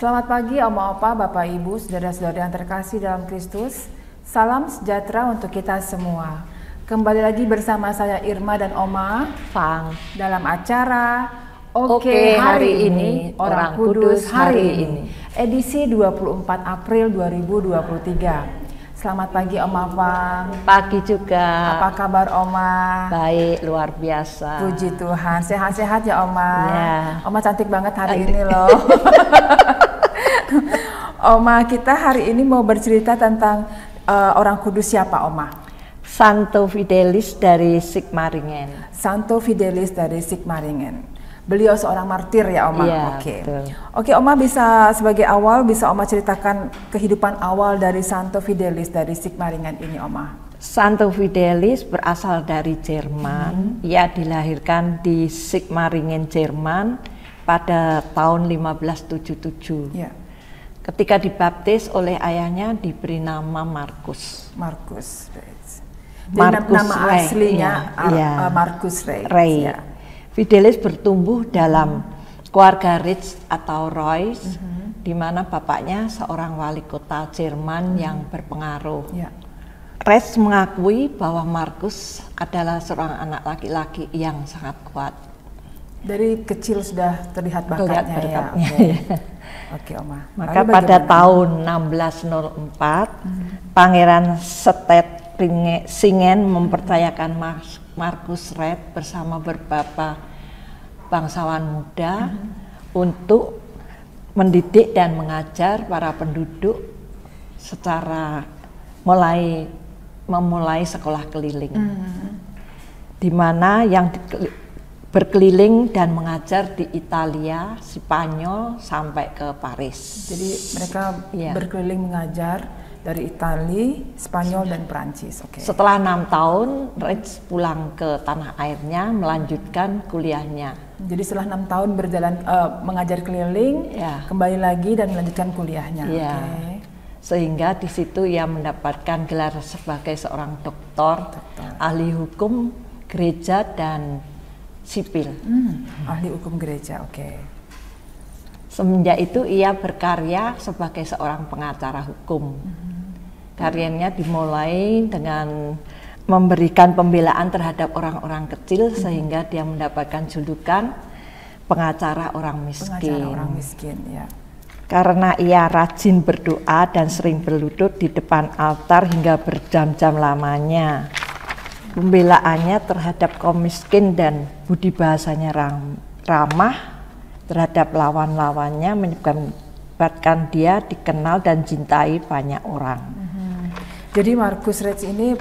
Selamat pagi Oma Opa, Bapak Ibu, saudara-saudara yang terkasih dalam Kristus. Salam sejahtera untuk kita semua. Kembali lagi bersama saya Irma dan Oma Fang dalam acara Oke hari ini Orang Kudus hari ini, edisi 24 April 2023. Selamat pagi Oma Fang. Pagi juga. Apa kabar Oma? Baik, luar biasa. Puji Tuhan, sehat-sehat ya Oma. Ya. Oma cantik banget hari ini loh. Oma, kita hari ini mau bercerita tentang orang kudus siapa Oma? Santo Fidelis dari Sigmaringen. Santo Fidelis dari Sigmaringen. Beliau seorang martir ya Oma. Iya, Oke. betul. Oke Oma, bisa sebagai awal bisa Oma ceritakan kehidupan awal dari Santo Fidelis dari Sigmaringen ini Oma. Santo Fidelis berasal dari Jerman. Ia dilahirkan di Sigmaringen, Jerman pada tahun 1577. Ya. Ketika dibaptis oleh ayahnya diberi nama Markus. Markus. Markus Nama Rey, aslinya iya. Markus Rey. Ya. Fidelis bertumbuh dalam keluarga Rich atau Royce, di mana bapaknya seorang wali kota Jerman yang berpengaruh. Ya. Reitz mengakui bahwa Markus adalah seorang anak laki-laki yang sangat kuat. Dari kecil sudah terlihat bakatnya ya. Oke Oma. Maka pada tahun 1604, Pangeran Singen mempercayakan Markus Reitz bersama beberapa bangsawan muda untuk mendidik dan mengajar para penduduk secara memulai sekolah keliling, di mana yang berkeliling dan mengajar di Italia, Spanyol sampai ke Paris. Jadi mereka berkeliling mengajar dari Italia, Spanyol dan Prancis. Oke. Setelah 6 tahun, Reitz pulang ke tanah airnya melanjutkan kuliahnya. Jadi setelah 6 tahun berjalan mengajar keliling, kembali lagi dan melanjutkan kuliahnya. Oke. Sehingga di situ ia mendapatkan gelar sebagai seorang doktor, ahli hukum gereja dan sipil. Ahli hukum gereja, oke. Semenjak itu ia berkarya sebagai seorang pengacara hukum. Karyanya dimulai dengan memberikan pembelaan terhadap orang-orang kecil sehingga dia mendapatkan julukan pengacara orang miskin. Pengacara orang miskin, ya. Karena ia rajin berdoa dan sering berlutut di depan altar hingga berjam-jam lamanya. Pembelaannya terhadap kaum miskin dan budi bahasanya ramah terhadap lawan-lawannya menyebabkan dia dikenal dan cintai banyak orang. Jadi Markus Reitz ini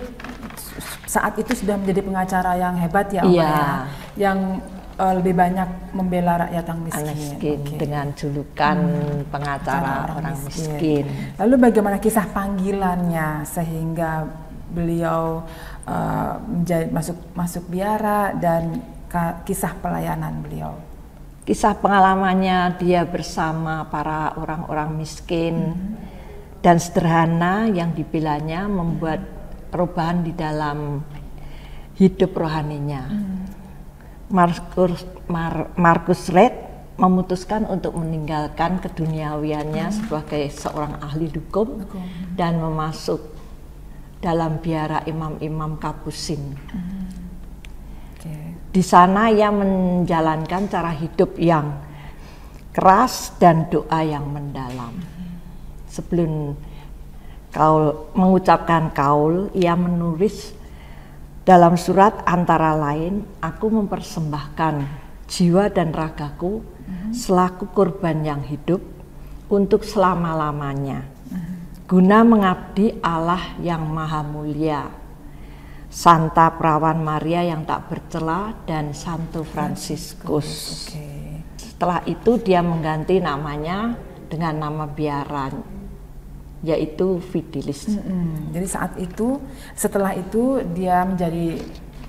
saat itu sudah menjadi pengacara yang hebat ya Oma ya, yang lebih banyak membela rakyat yang miskin. Dengan julukan pengacara orang miskin. Lalu bagaimana kisah panggilannya sehingga beliau masuk biara dan kisah pelayanan beliau? Kisah pengalamannya dia bersama para orang-orang miskin dan sederhana yang dibelanya membuat perubahan di dalam hidup rohaninya. Markus Reitz memutuskan untuk meninggalkan keduniawiannya sebagai seorang ahli hukum dan masuk dalam biara imam-imam Kapusin. Di sana ia menjalankan cara hidup yang keras dan doa yang mendalam. Sebelum mengucapkan kaul, ia menulis dalam surat antara lain, aku mempersembahkan jiwa dan ragaku selaku kurban yang hidup untuk selama-lamanya, guna mengabdi Allah yang maha mulia, Santa Perawan Maria yang tak bercela, dan Santo Fransiskus. Setelah itu dia mengganti namanya dengan nama biara, yaitu Fidelis. Jadi setelah itu dia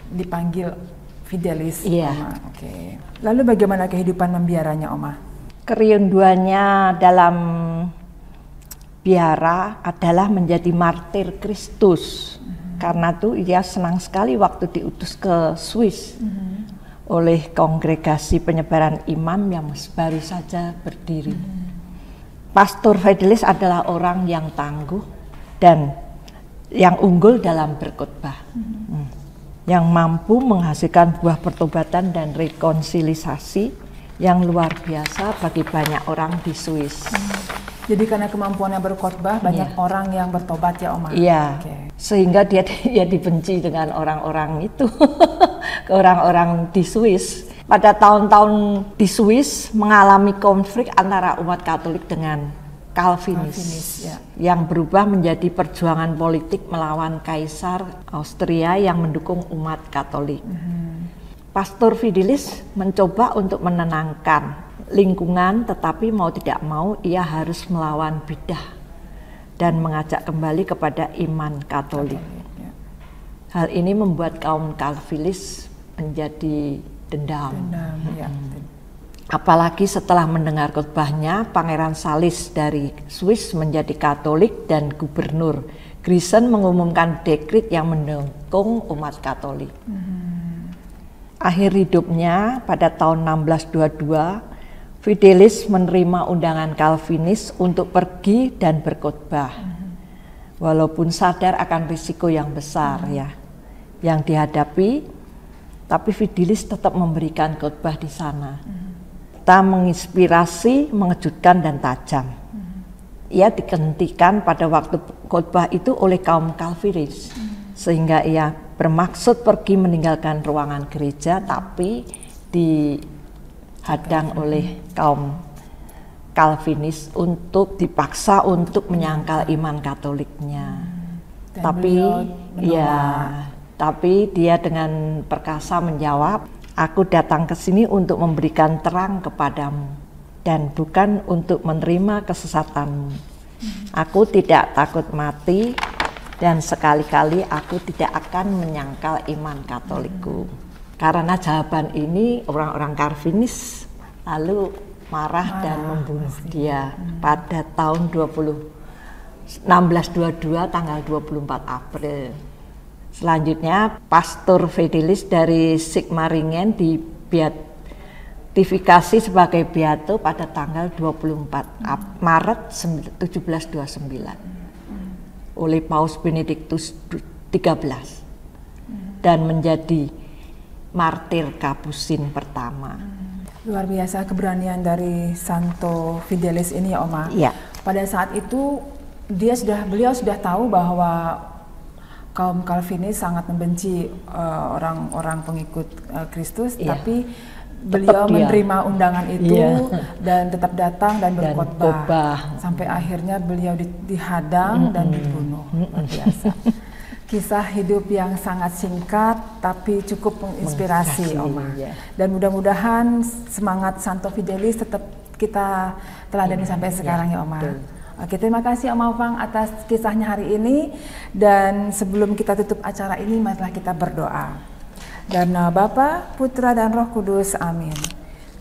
dipanggil Fidelis. Iya. Oke. Lalu bagaimana kehidupan membiaranya Oma? Kerinduannya dalam biara adalah menjadi martir Kristus. Karena itu ia senang sekali waktu diutus ke Swiss oleh kongregasi penyebaran imam yang baru saja berdiri. Pastor Fidelis adalah orang yang tangguh dan yang unggul dalam berkhotbah, yang mampu menghasilkan buah pertobatan dan rekonsiliasi yang luar biasa bagi banyak orang di Swiss. Jadi karena kemampuannya berkhotbah, banyak orang yang bertobat ya Oma? Iya, sehingga dia dibenci dengan orang-orang itu, orang-orang di Swiss. Pada tahun-tahun di Swiss mengalami konflik antara umat Katolik dengan Calvinis yang berubah menjadi perjuangan politik melawan Kaisar Austria yang mendukung umat Katolik. Pastor Fidelis mencoba untuk menenangkan lingkungan, tetapi mau tidak mau ia harus melawan bidah dan mengajak kembali kepada iman Katolik. Hal ini membuat kaum Calvinis menjadi dendam. Apalagi setelah mendengar khotbahnya, Pangeran Salis dari Swiss menjadi Katolik dan Gubernur Grisen mengumumkan dekret yang mendukung umat Katolik. Akhir hidupnya pada tahun 1622, Fidelis menerima undangan Calvinis untuk pergi dan berkhotbah. Walaupun sadar akan risiko yang besar yang dihadapi, tapi Fidelis tetap memberikan khotbah di sana. Kita menginspirasi, mengejutkan dan tajam. Ia dihentikan pada waktu khotbah itu oleh kaum Calvinis, sehingga ia bermaksud pergi meninggalkan ruangan gereja, tapi dihadang oleh kaum Calvinis untuk dipaksa untuk menyangkal iman Katoliknya. Tapi dia dengan perkasa menjawab, "Aku datang ke sini untuk memberikan terang kepadamu dan bukan untuk menerima kesesatanmu. Aku tidak takut mati dan sekali-kali aku tidak akan menyangkal iman Katolikku." Karena jawaban ini orang-orang Calvinis lalu marah dan membunuh dia pada tahun 1622 tanggal 24 April. Selanjutnya Pastor Fidelis dari Sigmaringen dibeatifikasi sebagai beato pada tanggal 24 Maret 1729 oleh Paus Benediktus XIII dan menjadi martir Kapusin pertama. Luar biasa keberanian dari Santo Fidelis ini ya Oma. Pada saat itu beliau sudah tahu bahwa kaum Calvinis sangat membenci orang-orang pengikut Kristus, tapi beliau menerima undangan itu dan tetap datang dan berkhotbah sampai akhirnya beliau dihadang dan dibunuh. Luar biasa. Kisah hidup yang sangat singkat tapi cukup menginspirasi Oma. Dan mudah-mudahan semangat Santo Fidelis tetap kita teladani sampai sekarang ya Oma. Oke, terima kasih Om Afang atas kisahnya hari ini. Dan sebelum kita tutup acara ini, marilah kita berdoa. Dalam nama Bapa, Putra dan Roh Kudus, amin.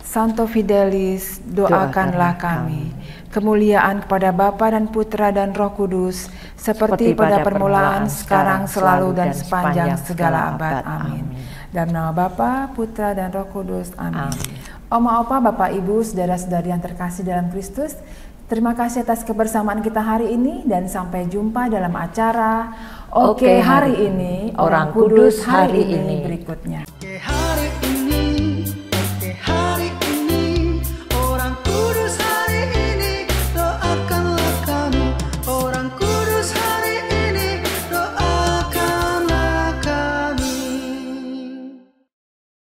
Santo Fidelis, doakanlah kami. Kemuliaan kepada Bapa dan Putra dan Roh Kudus, seperti pada permulaan, sekarang, selalu, dan sepanjang segala abad, amin. Dalam nama Bapa, Putra dan Roh Kudus, amin. Oma Opa, Bapak Ibu, saudara-saudari yang terkasih dalam Kristus, terima kasih atas kebersamaan kita hari ini dan sampai jumpa dalam acara Oke Hari Ini, Orang Kudus Hari Ini berikutnya.